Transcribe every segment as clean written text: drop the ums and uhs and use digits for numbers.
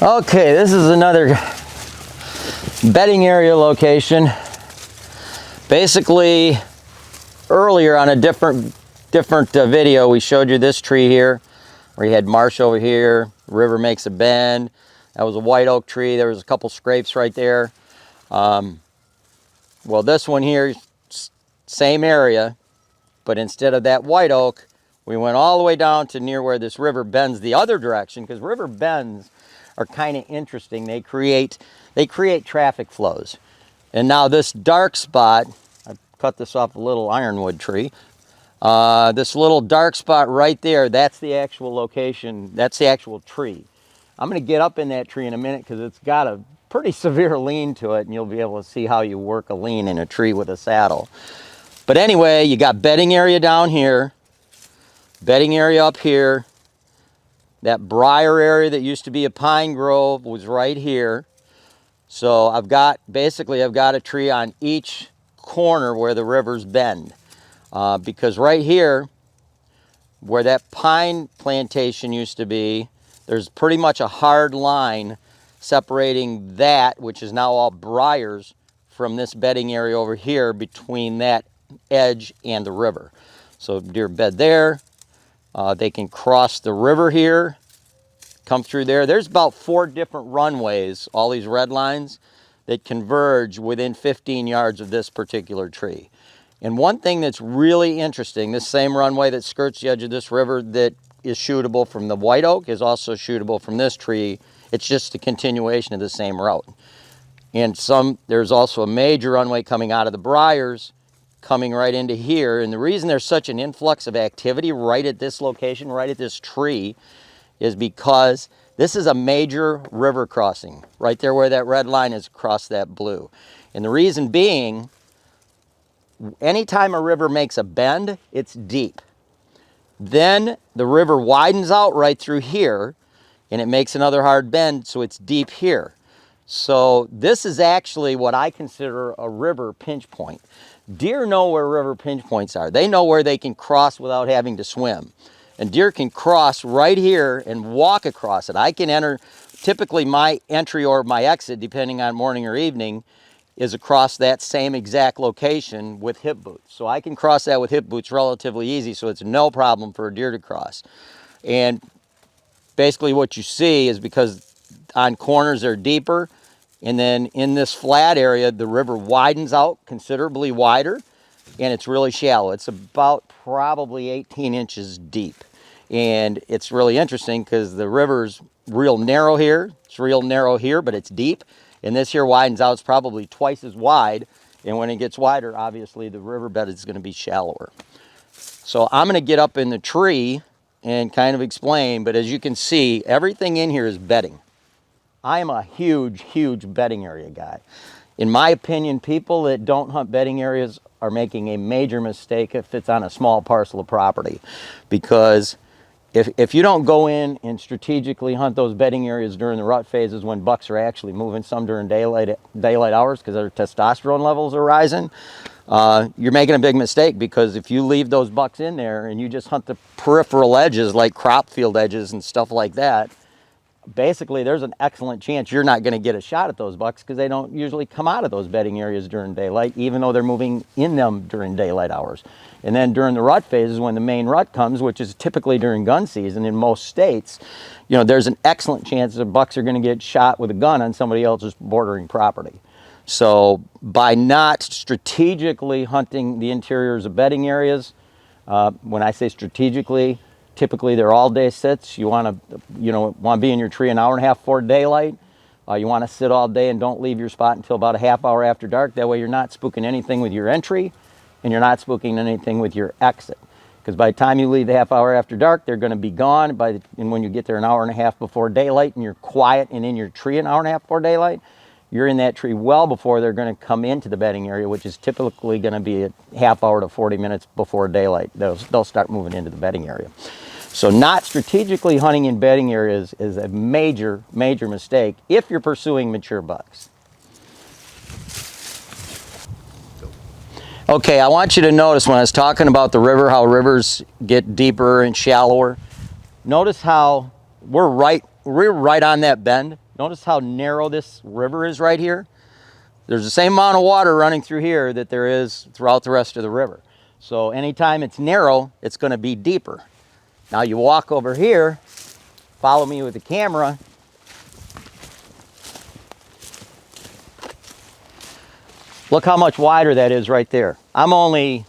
Okay, this is another bedding area location. Basically, earlier on a different video, we showed you this tree here, where you had marsh over here, river makes a bend. That was a white oak tree. There was a couple scrapes right there. Well, this one here, same area, but instead of that white oak, we went all the way down to near where this river bends the other direction, because river bends are kind of interesting. They create traffic flows. And now this dark spot, I cut this off a little ironwood tree. This little dark spot right there, that's the actual location, that's the actual tree. I'm going to get up in that tree in a minute because it's got a pretty severe lean to it, and you'll be able to see how you work a lean in a tree with a saddle. But anyway, you got bedding area down here, bedding area up here. That briar area that used to be a pine grove was right here. So I've got a tree on each corner where the rivers bend. Because right here, where that pine plantation used to be, there's pretty much a hard line separating that, which is now all briars, from this bedding area over here between that edge and the river. So deer bed there. They can cross the river here, come through there. There's about 4 different runways, all these red lines, that converge within 15 yards of this particular tree. And one thing that's really interesting, this same runway that skirts the edge of this river that is shootable from the white oak is also shootable from this tree. It's just a continuation of the same route. And there's also a major runway coming out of the briars, coming right into here. And the reason there's such an influx of activity right at this location, right at this tree, is because this is a major river crossing right there where that red line is across that blue. And the reason being, anytime a river makes a bend, it's deep. Then the river widens out right through here and it makes another hard bend, so it's deep here. So this is actually what I consider a river pinch point. Deer know where river pinch points are. They know where they can cross without having to swim. And deer can cross right here and walk across it. I can enter, typically my entry or my exit, depending on morning or evening, is across that same exact location with hip boots. So I can cross that with hip boots relatively easy, so it's no problem for a deer to cross. And basically what you see is, because on corners they're deeper, and then in this flat area, the river widens out considerably wider, and it's really shallow. It's about probably 18 inches deep. And it's really interesting because the river's real narrow here. It's real narrow here, but it's deep. And this here widens out. It's probably twice as wide. And when it gets wider, obviously the riverbed is going to be shallower. So I'm going to get up in the tree and kind of explain. But as you can see, everything in here is bedding. I am a huge, huge bedding area guy. In my opinion, people that don't hunt bedding areas are making a major mistake if it's on a small parcel of property. Because if you don't go in and strategically hunt those bedding areas during the rut phases when bucks are actually moving, some during daylight hours because their testosterone levels are rising, you're making a big mistake. Because if you leave those bucks in there and you just hunt the peripheral edges like crop field edges and stuff like that, basically there's an excellent chance you're not going to get a shot at those bucks, because they don't usually come out of those bedding areas during daylight, even though they're moving in them during daylight hours. And then during the rut phases, when the main rut comes, which is typically during gun season in most states, there's an excellent chance that bucks are going to get shot with a gun on somebody else's bordering property. So by not strategically hunting the interiors of bedding areas, when I say strategically, typically they're all day sits. You want to be in your tree an hour and a half before daylight. You want to sit all day and don't leave your spot until about a half hour after dark. That way you're not spooking anything with your entry, and you're not spooking anything with your exit. Because by the time you leave the half hour after dark, they're going to be gone. And when you get there an hour and a half before daylight and you're quiet and in your tree an hour and a half before daylight, you're in that tree well before they're going to come into the bedding area, which is typically going to be a half hour to 40 minutes before daylight. They'll start moving into the bedding area. So not strategically hunting in bedding areas is a major, major mistake if you're pursuing mature bucks. Okay, I want you to notice when I was talking about the river, how rivers get deeper and shallower. Notice how we're right on that bend. Notice how narrow this river is right here? There's the same amount of water running through here that there is throughout the rest of the river. So anytime it's narrow, it's going to be deeper. Now you walk over here, follow me with the camera. Look how much wider that is right there. I'm only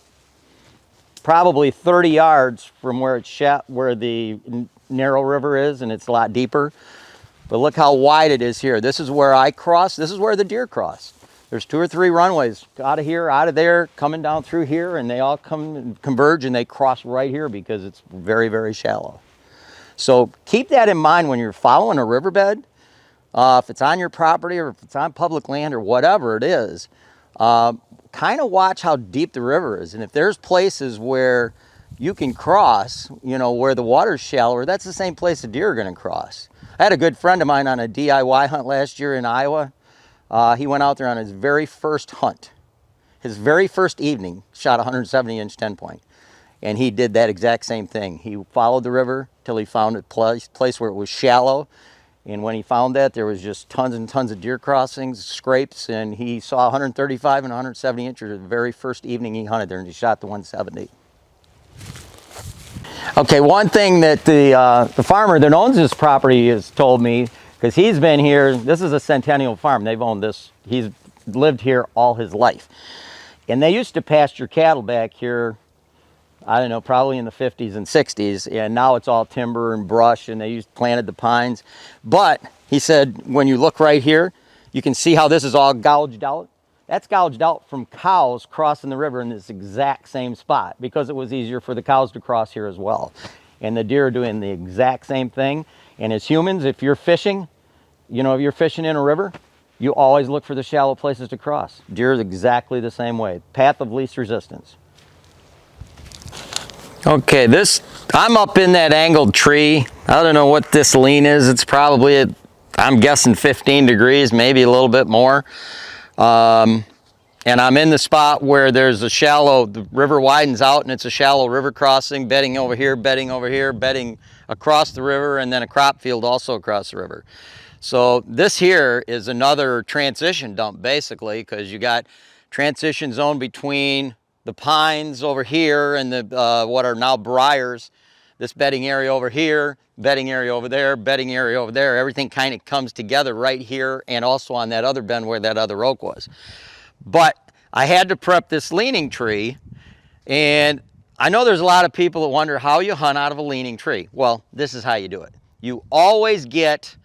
probably 30 yards from where where the narrow river is, and it's a lot deeper. But look how wide it is here. This is where I cross. This is where the deer cross. There's 2 or 3 runways out of here, out of there, coming down through here, and they all come and converge and they cross right here because it's very, very shallow. So keep that in mind when you're following a riverbed. If it's on your property or if it's on public land or whatever it is, kind of watch how deep the river is. And if there's places where you can cross, you know, where the water's shallower, that's the same place the deer are going to cross. I had a good friend of mine on a DIY hunt last year in Iowa. He went out there on his very first hunt. His very first evening, shot a 170-inch 10-point. And he did that exact same thing. He followed the river till he found a place where it was shallow. And when he found that, there was just tons and tons of deer crossings, scrapes, and he saw 135 and 170 inches the very first evening he hunted there, and he shot the 170. Okay, one thing that the farmer that owns this property has told me, because he's been here, this is a Centennial farm, they've owned this, he's lived here all his life. And they used to pasture cattle back here, I don't know, probably in the 50s and 60s, and now it's all timber and brush, and they planted the pines. But he said, when you look right here, you can see how this is all gouged out. That's gouged out from cows crossing the river in this exact same spot because it was easier for the cows to cross here as well. And the deer are doing the exact same thing. And as humans, if you're fishing, you know, if you're fishing in a river, you always look for the shallow places to cross. Deer is exactly the same way. Path of least resistance. Okay, I'm up in that angled tree. I don't know what this lean is. It's probably, I'm guessing 15 degrees, maybe a little bit more. And I'm in the spot where there's a shallow, the river widens out and it's a shallow river crossing, bedding over here, bedding across the river, and then a crop field also across the river. So this here is another transition dump basically, because you got transition zone between the pines over here and the what are now briars, this bedding area over here, bedding area over there, bedding area over there. Everything kind of comes together right here and also on that other bend where that other oak was. But I had to prep this leaning tree, and I know there's a lot of people that wonder how you hunt out of a leaning tree. Well, this is how you do it. You always get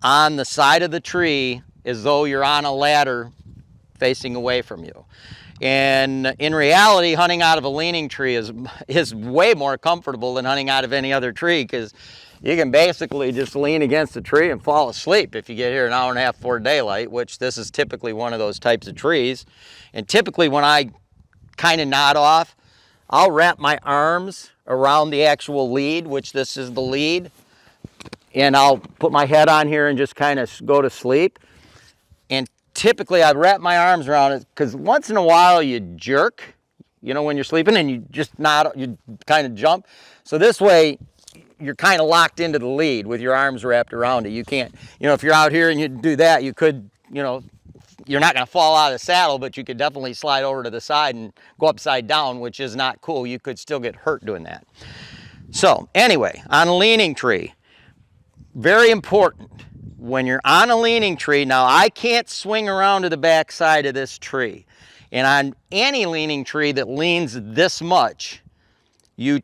on the side of the tree as though you're on a ladder facing away from you. And in reality, hunting out of a leaning tree is way more comfortable than hunting out of any other tree, because you can basically just lean against the tree and fall asleep if you get here an hour and a half before daylight, which this is typically one of those types of trees. And typically when I kind of nod off, I'll wrap my arms around the actual lead, which this is the lead, and I'll put my head on here and just kind of go to sleep. And typically I'd wrap my arms around it because once in a while you jerk, you know, when you're sleeping, and you just nod, you kind of jump. So this way you're kind of locked into the lead with your arms wrapped around it. You can't, you know, if you're out here and you do that, you could, you know, you're not going to fall out of the saddle, but you could definitely slide over to the side and go upside down, which is not cool. You could still get hurt doing that. So anyway, on a leaning tree, very important. When you're on a leaning tree, now I can't swing around to the back side of this tree. And on any leaning tree that leans this much, you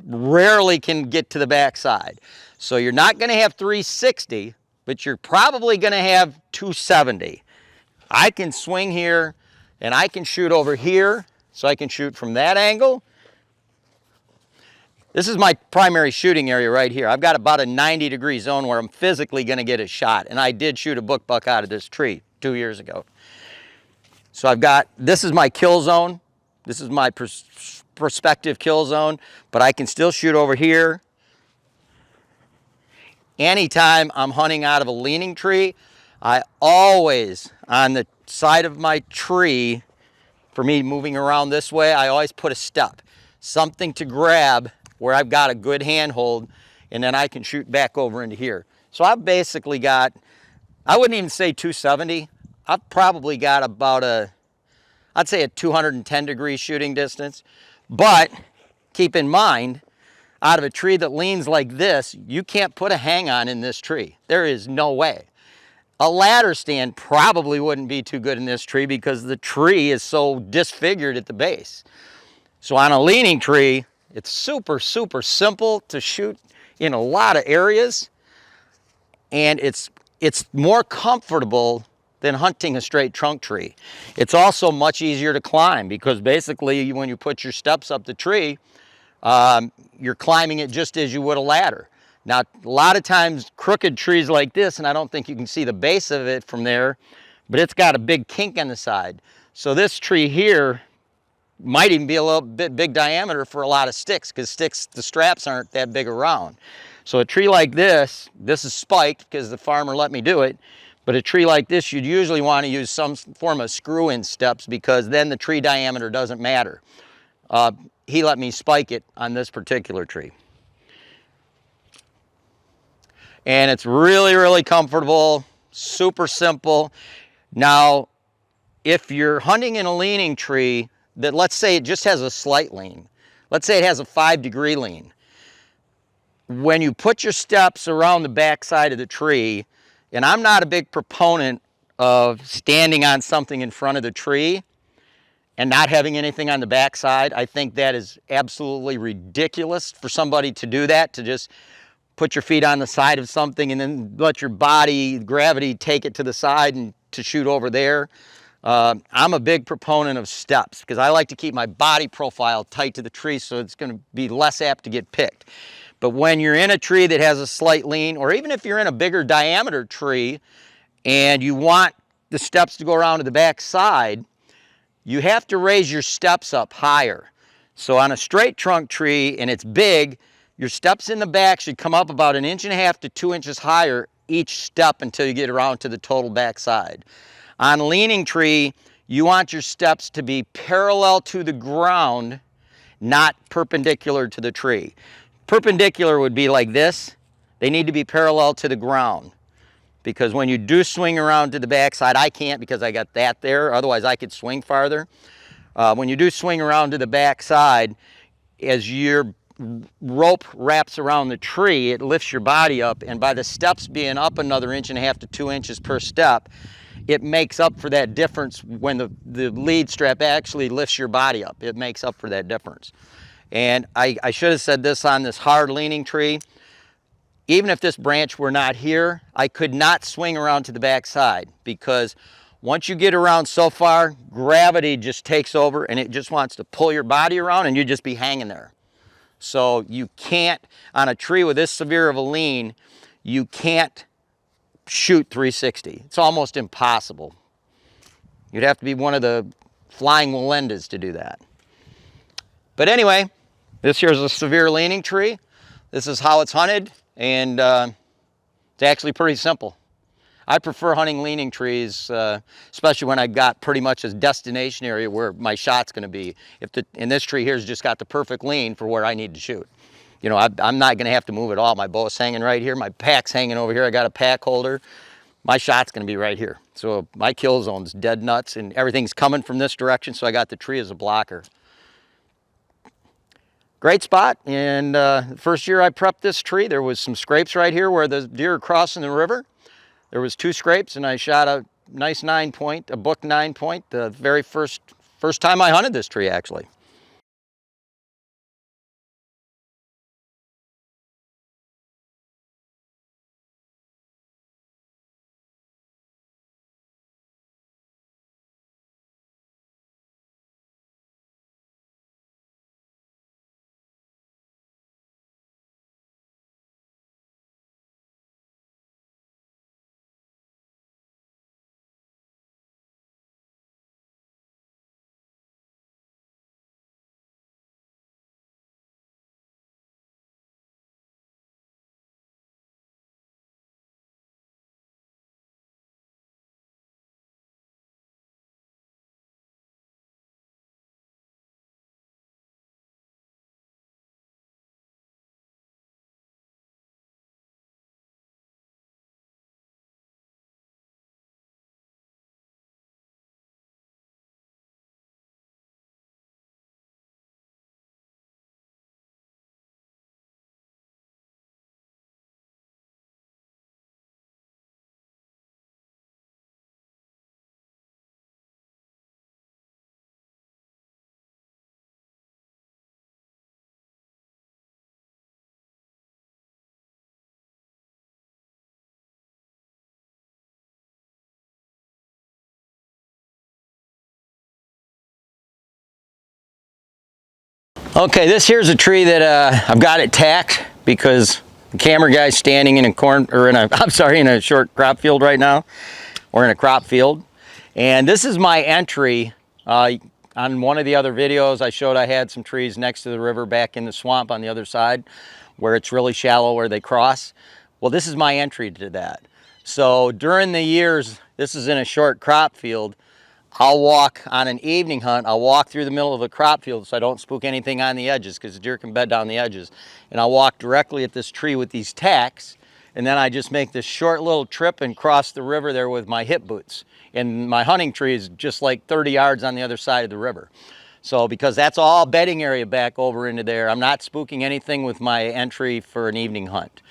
rarely can get to the back side. So you're not going to have 360, but you're probably going to have 270. I can swing here and I can shoot over here, so I can shoot from that angle. This is my primary shooting area right here. I've got about a 90-degree zone where I'm physically going to get a shot, and I did shoot a book buck out of this tree 2 years ago. So I've got, this is my kill zone. This is my prospective kill zone, but I can still shoot over here. Anytime I'm hunting out of a leaning tree, I always, on the side of my tree, for me moving around this way, I always put a step, something to grab where I've got a good handhold, and then I can shoot back over into here. So I've basically got I wouldn't even say 270. I've probably got about I'd say a 210 degree shooting distance. But keep in mind, out of a tree that leans like this, you can't put a hang on in this tree. There is no way. A ladder stand probably wouldn't be too good in this tree because the tree is so disfigured at the base. So on a leaning tree, it's super, super simple to shoot in a lot of areas, and it's more comfortable than hunting a straight trunk tree. It's also much easier to climb because basically when you put your steps up the tree, you're climbing it just as you would a ladder. Now, a lot of times crooked trees like this, and I don't think you can see the base of it from there, but it's got a big kink on the side. So this tree here might even be a little bit big diameter for a lot of sticks, because sticks, the straps aren't that big around. So a tree like this is spiked because the farmer let me do it, but a tree like this, you'd usually want to use some form of screw-in steps because then the tree diameter doesn't matter. He let me spike it on this particular tree. And it's really, really comfortable, super simple. Now, if you're hunting in a leaning tree that, let's say it just has a slight lean, let's say it has a 5-degree lean, when you put your steps around the back side of the tree, and I'm not a big proponent of standing on something in front of the tree and not having anything on the back side. I think that is absolutely ridiculous for somebody to do that, to just put your feet on the side of something and then let your body, gravity, take it to the side and to shoot over there. I'm a big proponent of steps because I like to keep my body profile tight to the tree so it's going to be less apt to get picked. But when you're in a tree that has a slight lean, or even if you're in a bigger diameter tree and you want the steps to go around to the back side, you have to raise your steps up higher. So on a straight trunk tree and it's big, your steps in the back should come up about 1.5 to 2 inches higher each step until you get around to the total back side. On a leaning tree, you want your steps to be parallel to the ground, not perpendicular to the tree. Perpendicular would be like this. They need to be parallel to the ground, because when you do swing around to the backside, I can't because I got that there, otherwise I could swing farther. When you do swing around to the backside, as your rope wraps around the tree, it lifts your body up, and by the steps being up another 1.5 to 2 inches per step, it makes up for that difference. When the lead strap actually lifts your body up, it makes up for that difference. And I should have said this on this hard leaning tree. Even if this branch were not here, I could not swing around to the back side, because once you get around so far, gravity just takes over and it just wants to pull your body around and you'd just be hanging there. So you can't, on a tree with this severe of a lean, you can't shoot 360. It's almost impossible. You'd have to be one of the flying Walendas to do that. But anyway, this here's a severe leaning tree. This is how it's hunted, and it's actually pretty simple. I prefer hunting leaning trees, especially when I got pretty much a destination area where my shot's going to be. And this tree here's just got the perfect lean for where I need to shoot. You know, I'm not going to have to move at all. My bow's hanging right here. My pack's hanging over here. I got a pack holder. My shot's going to be right here. So my kill zone's dead nuts, and everything's coming from this direction, so I got the tree as a blocker. Great spot. And the first year I prepped this tree, there was some scrapes right here where the deer are crossing the river. There was 2 scrapes, and I shot a nice 9-point, a book 9-point, the very first time I hunted this tree, actually. Okay, this here's a tree that I've got it tacked because the camera guy's standing in a in a short crop field right now, or in a crop field. And this is my entry. On one of the other videos I showed I had some trees next to the river back in the swamp on the other side where it's really shallow where they cross. Well, this is my entry to that. So during the years, this is in a short crop field, I'll walk on an evening hunt, I'll walk through the middle of a crop field so I don't spook anything on the edges because the deer can bed down the edges. And I'll walk directly at this tree with these tacks, and then I just make this short little trip and cross the river there with my hip boots. And my hunting tree is just like 30 yards on the other side of the river. So because that's all bedding area back over into there, I'm not spooking anything with my entry for an evening hunt.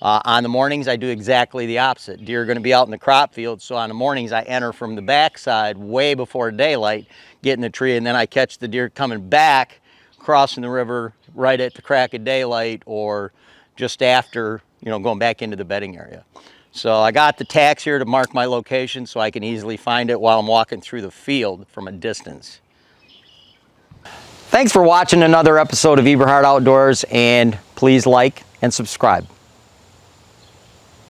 On the mornings, I do exactly the opposite. Deer are going to be out in the crop field, so on the mornings, I enter from the backside way before daylight, get in the tree, and then I catch the deer coming back, crossing the river right at the crack of daylight or just after, you know, going back into the bedding area. So I got the tacks here to mark my location so I can easily find it while I'm walking through the field from a distance. Thanks for watching another episode of Eberhart Outdoors, and please like and subscribe.